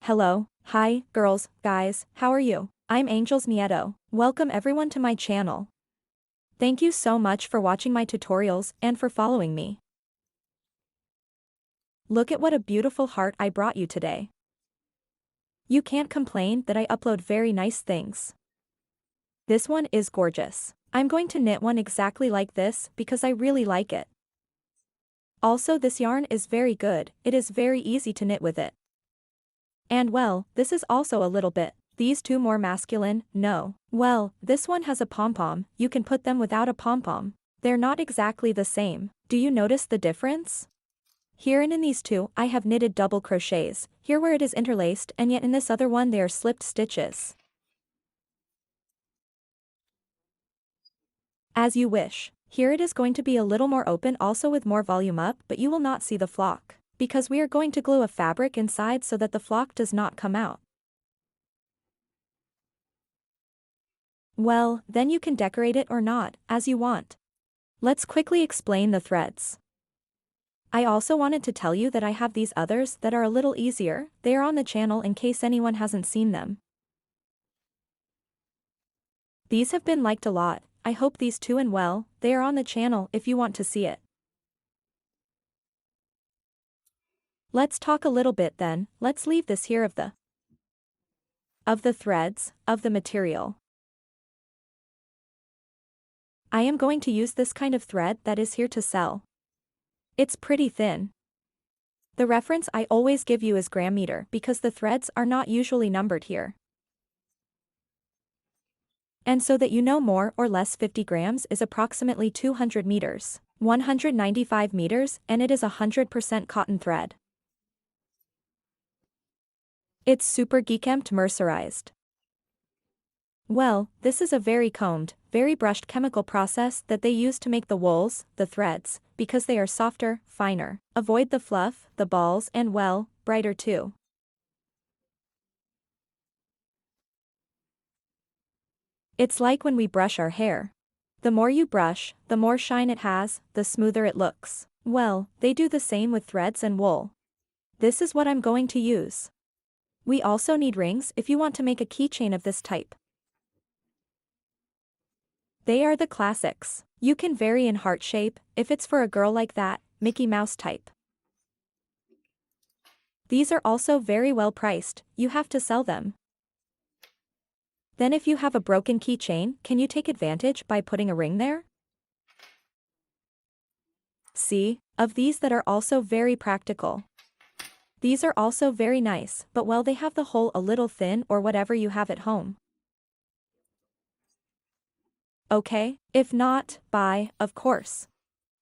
Hello, hi, girls, guys, how are you? I'm Angels Nieto. Welcome everyone to my channel. Thank you so much for watching my tutorials and for following me. Look at what a beautiful heart I brought you today. You can't complain that I upload very nice things. This one is gorgeous. I'm going to knit one exactly like this because I really like it. Also, this yarn is very good, it is very easy to knit with it. And well, this is also a little bit. These two more masculine, no. Well, this one has a pom-pom, you can put them without a pom-pom. They're not exactly the same. Do you notice the difference? Here and in these two, I have knitted double crochets, here where it is interlaced and yet in this other one they are slipped stitches. As you wish. Here it is going to be a little more open also with more volume up but you will not see the flock. Because we are going to glue a fabric inside so that the flock does not come out. Well, then you can decorate it or not, as you want. Let's quickly explain the threads. I also wanted to tell you that I have these others that are a little easier, they are on the channel in case anyone hasn't seen them. These have been liked a lot, I hope these two and well, they are on the channel if you want to see it. Let's talk a little bit then, let's leave this here of the threads, of the material. I am going to use this kind of thread that is here to sell. It's pretty thin. The reference I always give you is gram meter because the threads are not usually numbered here. And so that you know more or less 50 grams is approximately 200 meters, 195 meters and it is 100% cotton thread. It's super geekempt mercerized. Well, this is a very combed, very brushed chemical process that they use to make the wools, the threads, because they are softer, finer, avoid the fluff, the balls and well, brighter too. It's like when we brush our hair. The more you brush, the more shine it has, the smoother it looks. Well, they do the same with threads and wool. This is what I'm going to use. We also need rings if you want to make a keychain of this type. They are the classics. You can vary in heart shape, if it's for a girl like that, Mickey Mouse type. These are also very well priced, you have to sell them. Then if you have a broken keychain, can you take advantage by putting a ring there? See, of these that are also very practical. These are also very nice, but well they have the hole a little thin or whatever you have at home. Okay, if not, buy, of course.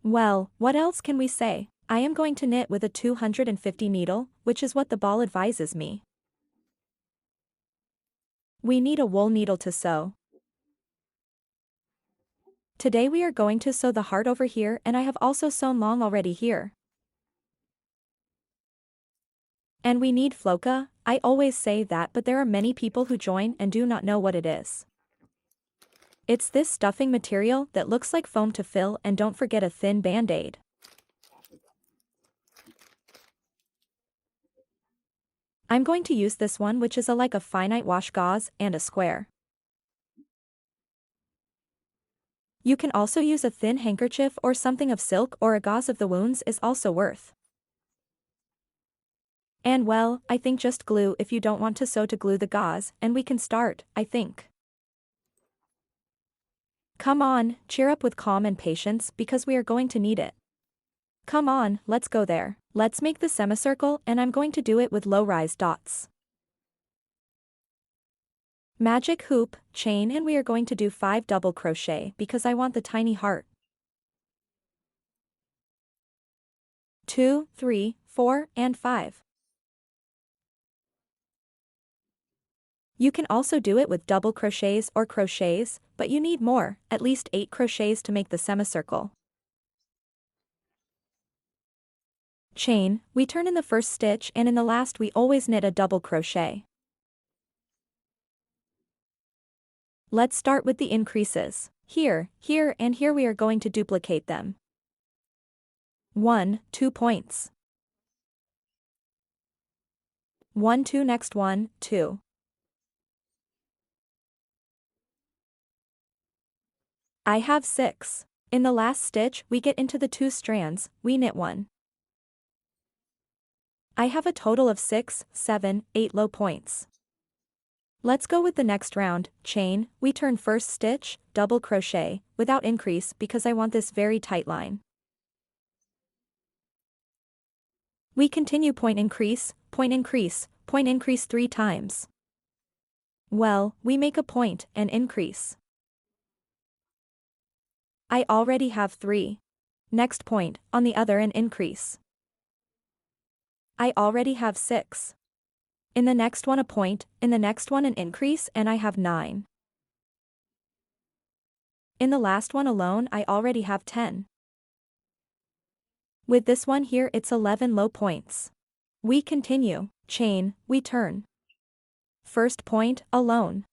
Well, what else can we say? I am going to knit with a 250 needle, which is what the ball advises me. We need a wool needle to sew. Today we are going to sew the heart over here and I have also sewn long already here. And we need floca, I always say that but there are many people who join and do not know what it is. It's this stuffing material that looks like foam to fill and don't forget a thin band-aid. I'm going to use this one which is like a finite wash gauze and a square. You can also use a thin handkerchief or something of silk or a gauze of the wounds is also worth. And well, I think just glue if you don't want to sew to glue the gauze, and we can start, I think. Come on, cheer up with calm and patience because we are going to need it. Come on, let's go there. Let's make the semicircle and I'm going to do it with low-rise dots. Magic hoop, chain and we are going to do 5 double crochet because I want the tiny heart. 2, 3, 4, and 5. You can also do it with double crochets or crochets, but you need more, at least 8 crochets to make the semicircle. Chain, we turn in the first stitch and in the last we always knit a double crochet. Let's start with the increases. Here, here and here we are going to duplicate them. 1, 2 points. 1 2 next 1 2. I have 6. In the last stitch we get into the 2 strands, we knit 1. I have a total of 6, 7, 8 low points. Let's go with the next round. Chain, we turn first stitch, double crochet, without increase because I want this very tight line. We continue point increase, point increase, point increase 3 times. Well, we make a point and increase. I already have 3. Next point, on the other and increase. I already have 6. In the next one a point, in the next one an increase and I have 9. In the last one alone I already have 10. With this one here it's 11 low points. We continue, chain, we turn. First point, alone.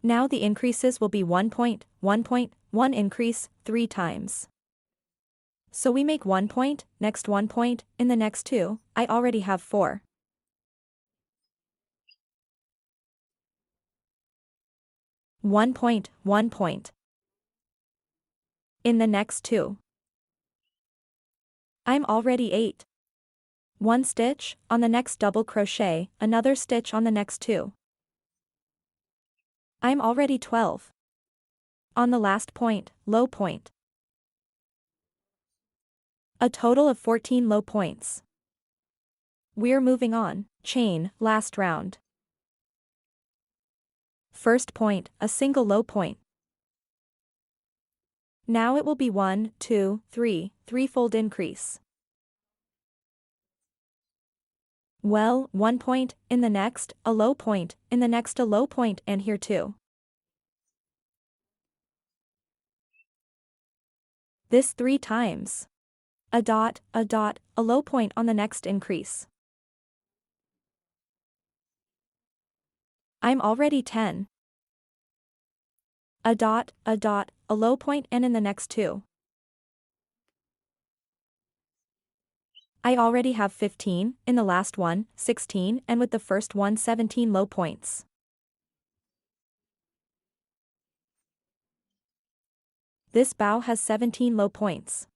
Now the increases will be 1 point, 1 point, 1 increase, 3 times. So we make 1 point, next 1 point, in the next 2, I already have 4. One point, 1 point. In the next 2. I'm already 8. 1 stitch, on the next double crochet, another stitch on the next 2. I'm already 12. On the last point, low point. A total of 14 low points. We're moving on, chain, last round. First point, a single low point. Now it will be 1, 2, 3, threefold increase. Well, 1 point, in the next, a low point, in the next a low point and here too. This 3 times. A dot, a low point on the next increase. I'm already 10. A dot, a low point and in the next 2. I already have 15, in the last one, 16 and with the first one 17 low points. This bow has 17 low points.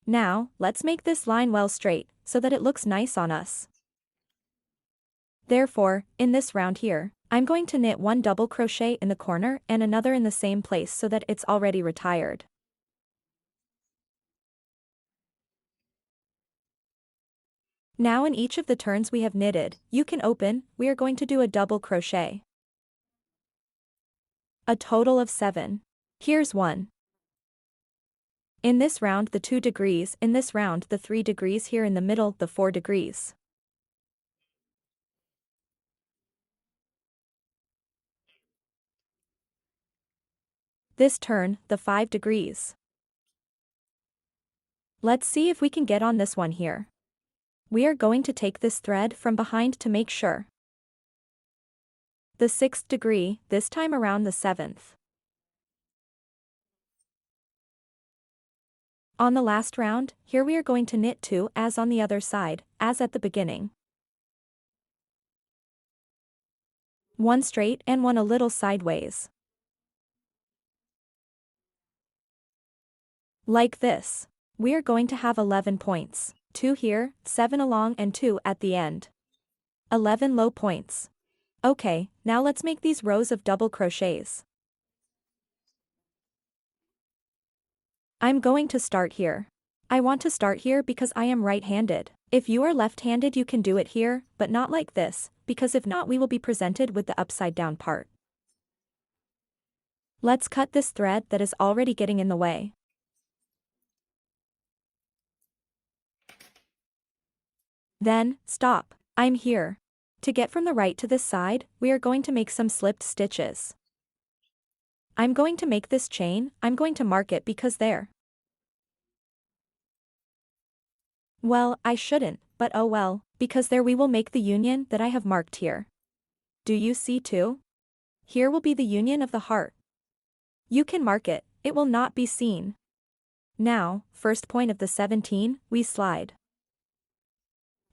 Now, let's make this line well straight, so that it looks nice on us. Therefore, in this round here, I'm going to knit 1 double crochet in the corner and another in the same place so that it's already retired. Now in each of the turns we have knitted, you can open, we are going to do a double crochet. A total of 7. Here's 1. In this round the 2 degrees, in this round the 3 degrees, here in the middle the 4 degrees. This turn, the 5 degrees. Let's see if we can get on this one here. We are going to take this thread from behind to make sure. The 6th degree, this time around the 7th. On the last round, here we are going to knit 2 as on the other side, as at the beginning. 1 straight and 1 a little sideways. Like this. We are going to have 11 points. 2 here, 7 along and 2 at the end. 11 low points. Okay, now let's make these rows of double crochets. I'm going to start here. I want to start here because I am right-handed. If you are left-handed you can do it here, but not like this, because if not we will be presented with the upside down part. Let's cut this thread that is already getting in the way. Then, stop, I'm here. To get from the right to this side, we are going to make some slipped stitches. I'm going to make this chain, I'm going to mark it because there. Well, I shouldn't, but oh well, because there we will make the union that I have marked here. Do you see too? Here will be the union of the heart. You can mark it, it will not be seen. Now, first point of the 17, we slide.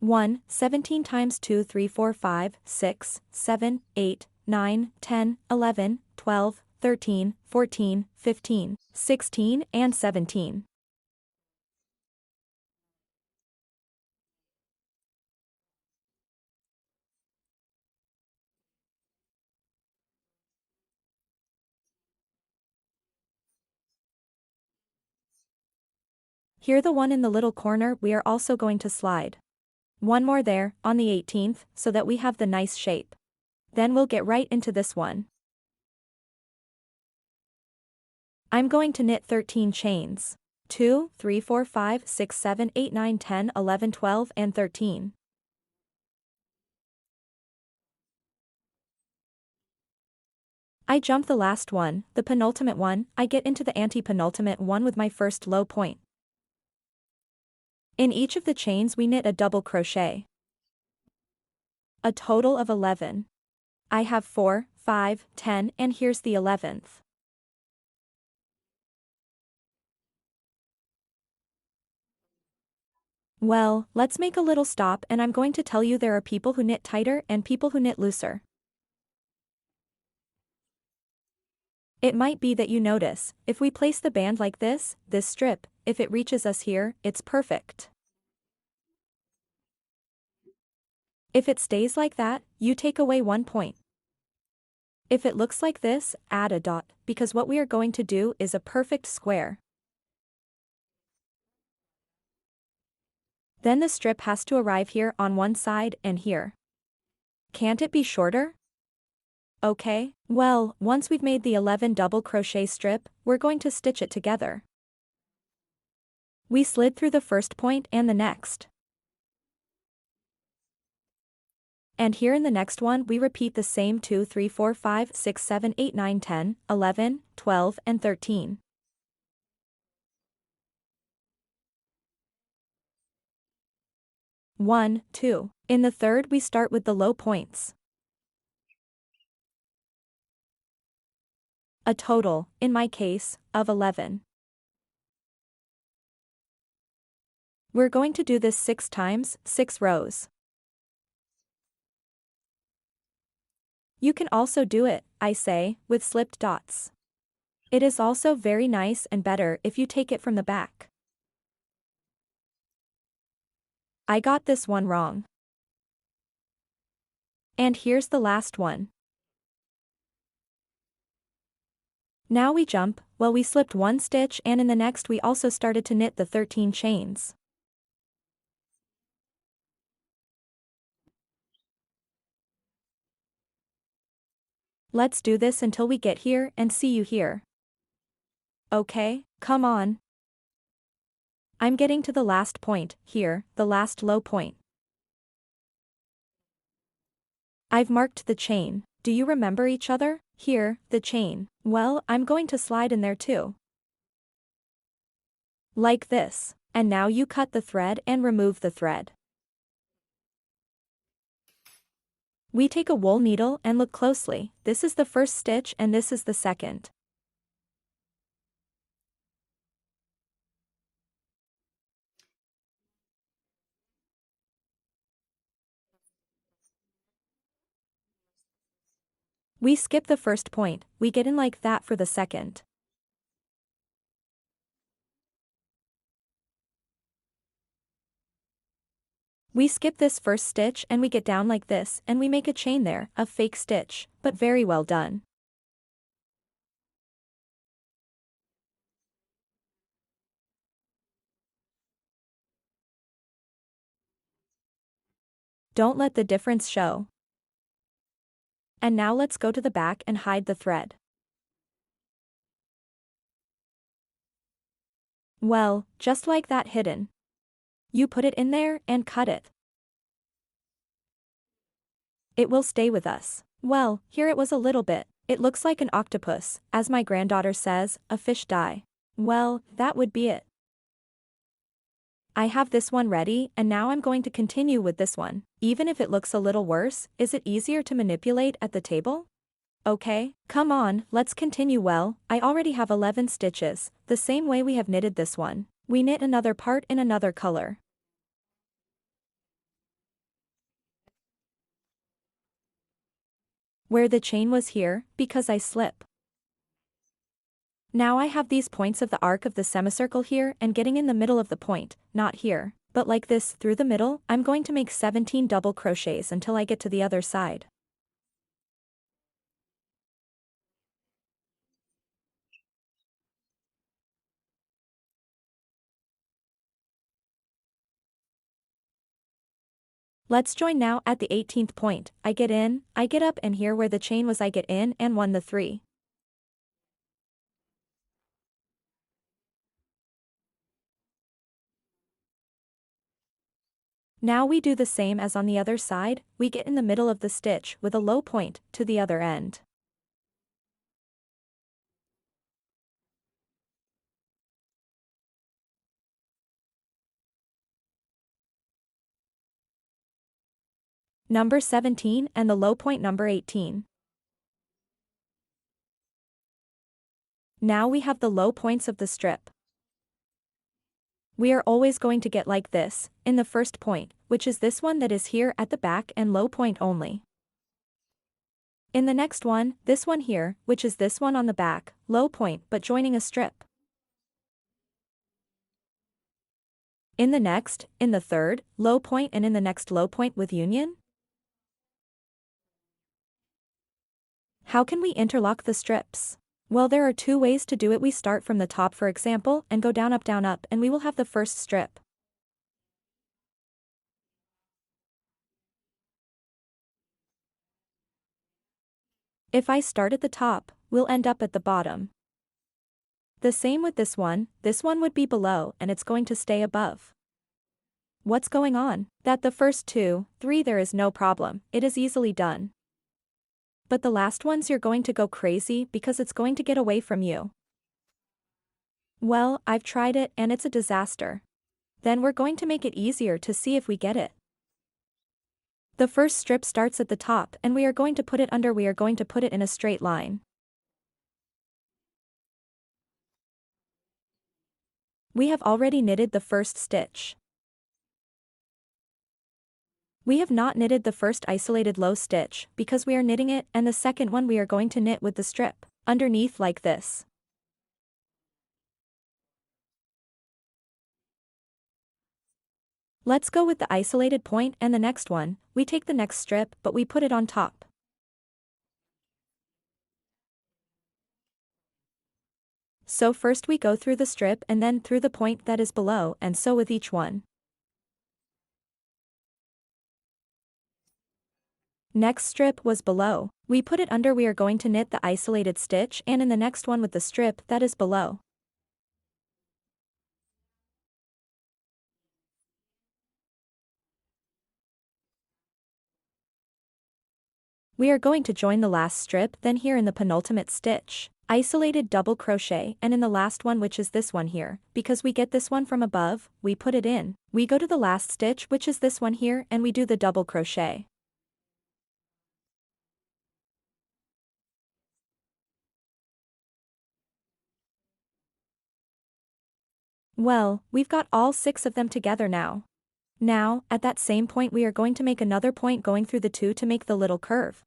1, 17 times 2, 3, 4, 5, 6, 7, 8, 9, 10, 11, 12, 13, 14, 15, 16, and 17. Here the one in the little corner we are also going to slide. One more there, on the 18th, so that we have the nice shape. Then we'll get right into this one. I'm going to knit 13 chains. 2, 3, 4, 5, 6, 7, 8, 9, 10, 11, 12, and 13. I jump the last one, the penultimate one, I get into the anti-penultimate one with my first low point. In each of the chains we knit a double crochet. A total of 11. I have 4, 5, 10, and here's the 11th. Well, let's make a little stop and I'm going to tell you there are people who knit tighter and people who knit looser. It might be that you notice, if we place the band like this strip, if it reaches us here, it's perfect. If it stays like that, you take away 1 point. If it looks like this, add a dot, because what we are going to do is a perfect square. Then the strip has to arrive here on one side and here. Can't it be shorter? Okay, well, once we've made the 11 double crochet strip, we're going to stitch it together. We slid through the first point and the next. And here in the next one we repeat the same 2, 3, 4, 5, 6, 7, 8, 9, 10, 11, 12, and 13. One, 2. In the third we start with the low points. A total, in my case, of 11. We're going to do this 6 times, 6 rows. You can also do it, I say, with slipped dots. It is also very nice and better if you take it from the back. I got this one wrong. And here's the last one. Now we jump, well we slipped 1 stitch and in the next we also started to knit the 13 chains. Let's do this until we get here and see you here. Okay, come on. I'm getting to the last point, here, the last low point. I've marked the chain. Do you remember each other? Here, the chain. Well, I'm going to slide in there too. Like this. And now you cut the thread and remove the thread. We take a wool needle and look closely. This is the first stitch and this is the second. We skip the first point, we get in like that for the second. We skip this first stitch and we get down like this and we make a chain there, a fake stitch, but very well done. Don't let the difference show. And now let's go to the back and hide the thread. Well, just like that hidden. You put it in there and cut it. It will stay with us. Well, here it was a little bit. It looks like an octopus, as my granddaughter says, a fish die. Well, that would be it. I have this one ready and now I'm going to continue with this one. Even if it looks a little worse, is it easier to manipulate at the table? Okay, come on, let's continue. Well, I already have 11 stitches, the same way we have knitted this one. We knit another part in another color. Where the chain was here, because I slip. Now I have these points of the arc of the semicircle here and getting in the middle of the point, not here, but like this through the middle. I'm going to make 17 double crochets until I get to the other side. Let's join now at the 18th point. I get in, I get up, and here where the chain was I get in and 1 the 3. Now we do the same as on the other side. We get in the middle of the stitch with a low point to the other end. Number 17 and the low point number 18. Now we have the low points of the strip. We are always going to get like this, in the first point, which is this one that is here at the back and low point only. In the next one, this one here, which is this one on the back, low point but joining a strip. In the next, in the third, low point, and in the next low point with union. How can we interlock the strips? Well, there are 2 ways to do it. We start from the top, for example, and go down, and we will have the first strip. If I start at the top, we'll end up at the bottom. The same with this one would be below and it's going to stay above. What's going on? That the first 2, 3 there is no problem, it is easily done. But the last ones you're going to go crazy because it's going to get away from you. Well, I've tried it and it's a disaster. Then we're going to make it easier to see if we get it. The first strip starts at the top and we are going to put it under. We are going to put it in a straight line. We have already knitted the first stitch. We have not knitted the first isolated low stitch because we are knitting it, and the second one we are going to knit with the strip underneath like this. Let's go with the isolated point, and the next one, we take the next strip but we put it on top. So first we go through the strip and then through the point that is below, and so with each one. Next strip was below, we put it under. We are going to knit the isolated stitch and in the next one with the strip that is below. We are going to join the last strip, then here in the penultimate stitch, isolated double crochet, and in the last one, which is this one here, because we get this one from above, we put it in. We go to the last stitch, which is this one here, and we do the double crochet. Well, we've got all 6 of them together now. Now, at that same point we are going to make another point going through the 2 to make the little curve.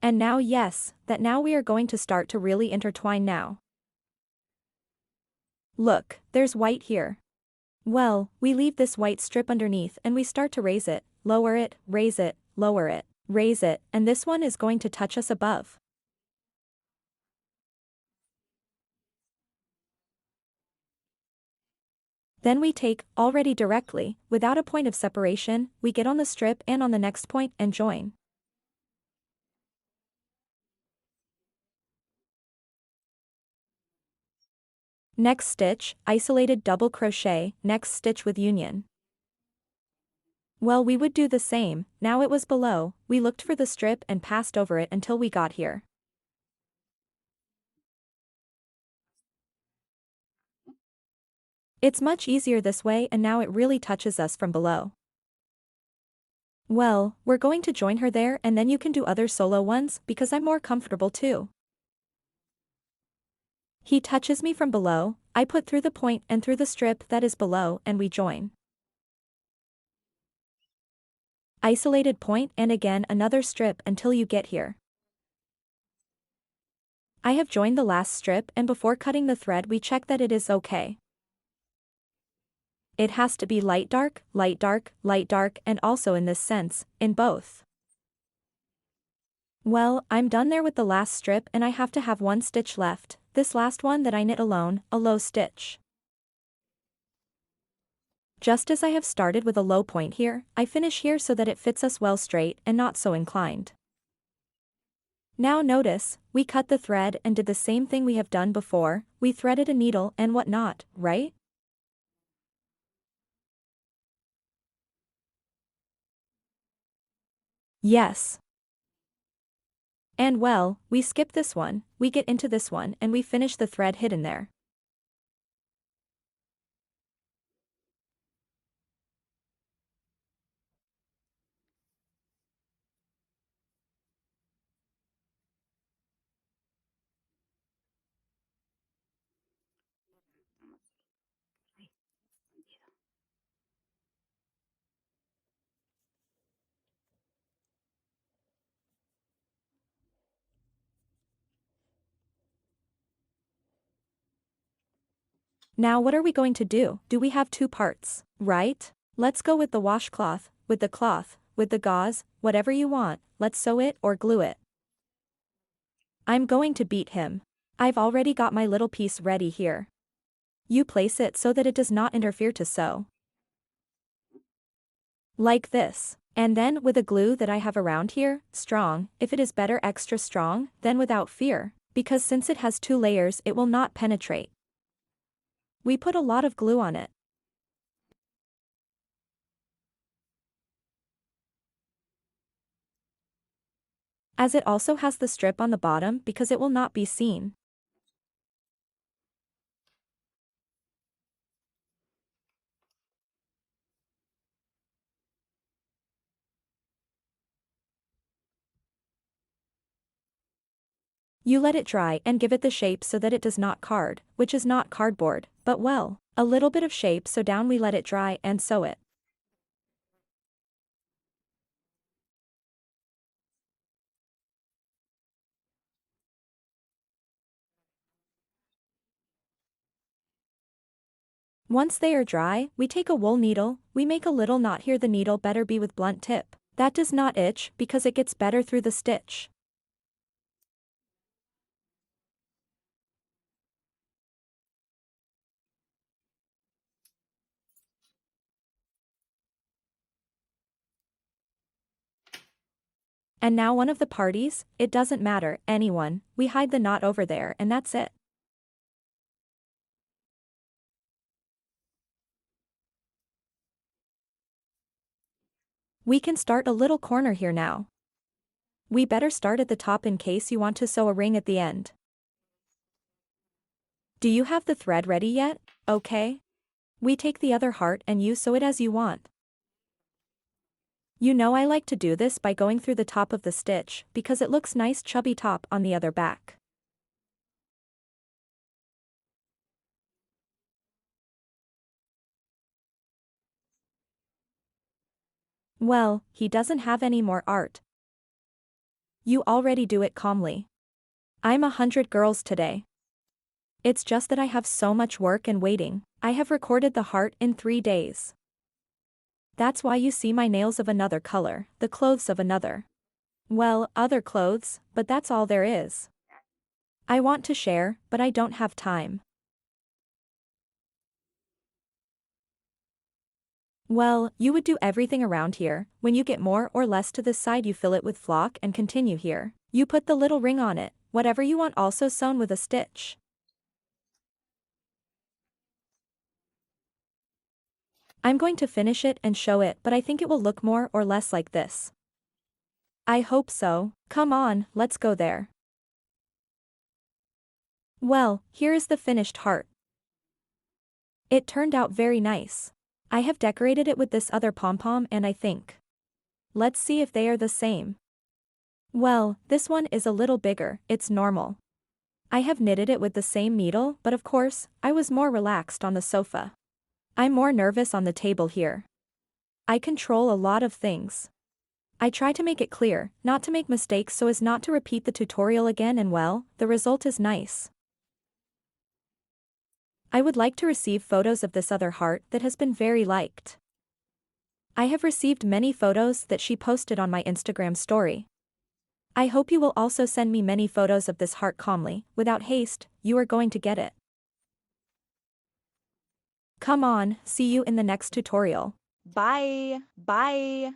And now yes, that now we are going to start to really intertwine now. Look, there's white here. Well, we leave this white strip underneath and we start to raise it, lower it, raise it, lower it, raise it, and this one is going to touch us above. Then we take, already directly, without a point of separation, we get on the strip and on the next point and join. Next stitch, isolated double crochet, next stitch with union. Well, we would do the same, now it was below, we looked for the strip and passed over it until we got here. It's much easier this way and now it really touches us from below. Well, we're going to join her there and then you can do other solo ones because I'm more comfortable too. He touches me from below, I put through the point and through the strip that is below and we join. Isolated point and again another strip until you get here. I have joined the last strip and before cutting the thread we check that it is okay. It has to be light dark, light dark, light dark and also in this sense, in both. Well, I'm done there with the last strip and I have to have one stitch left, this last one that I knit alone, a low stitch. Just as I have started with a low point here, I finish here so that it fits us well straight and not so inclined. Now notice, we cut the thread and did the same thing we have done before, we threaded a needle and whatnot, right? Yes. And well, we skip this one, we get into this one and we finish the thread hidden there. Now what are we going to do? Do we have two parts, right? Let's go with the washcloth, with the cloth, with the gauze, whatever you want, let's sew it or glue it. I'm going to beat him. I've already got my little piece ready here. You place it so that it does not interfere to sew. Like this. And then with a glue that I have around here, strong, if it is better extra strong, then without fear, because since it has two layers it will not penetrate. We put a lot of glue on it. As it also has the strip on the bottom because it will not be seen. You let it dry and give it the shape so that it does not card, which is not cardboard, but well, a little bit of shape so down we let it dry and sew it. Once they are dry, we take a wool needle, we make a little knot here, the needle better be with blunt tip. That does not itch because it gets better through the stitch. And now one of the parties, it doesn't matter, anyone, we hide the knot over there and that's it. We can start a little corner here now. We better start at the top in case you want to sew a ring at the end. Do you have the thread ready yet? Okay. We take the other heart and you sew it as you want. You know I like to do this by going through the top of the stitch because it looks nice chubby top on the other back. Well, he doesn't have any more art. You already do it calmly. I'm 100 girls today. It's just that I have so much work and waiting. I have recorded the heart in 3 days. That's why you see my nails of another color, the clothes of another. Well, other clothes, but that's all there is. I want to share, but I don't have time. Well, you would do everything around here, when you get more or less to this side you fill it with flock and continue here. You put the little ring on it, whatever you want also sewn with a stitch. I'm going to finish it and show it but I think it will look more or less like this. I hope so, come on, let's go there. Well, here is the finished heart. It turned out very nice. I have decorated it with this other pom-pom and I think. Let's see if they are the same. Well, this one is a little bigger, it's normal. I have knitted it with the same needle but of course, I was more relaxed on the sofa. I'm more nervous on the table here. I control a lot of things. I try to make it clear, not to make mistakes so as not to repeat the tutorial again, and well, the result is nice. I would like to receive photos of this other heart that has been very liked. I have received many photos that she posted on my Instagram story. I hope you will also send me many photos of this heart calmly, without haste, you are going to get it. Come on, see you in the next tutorial. Bye. Bye.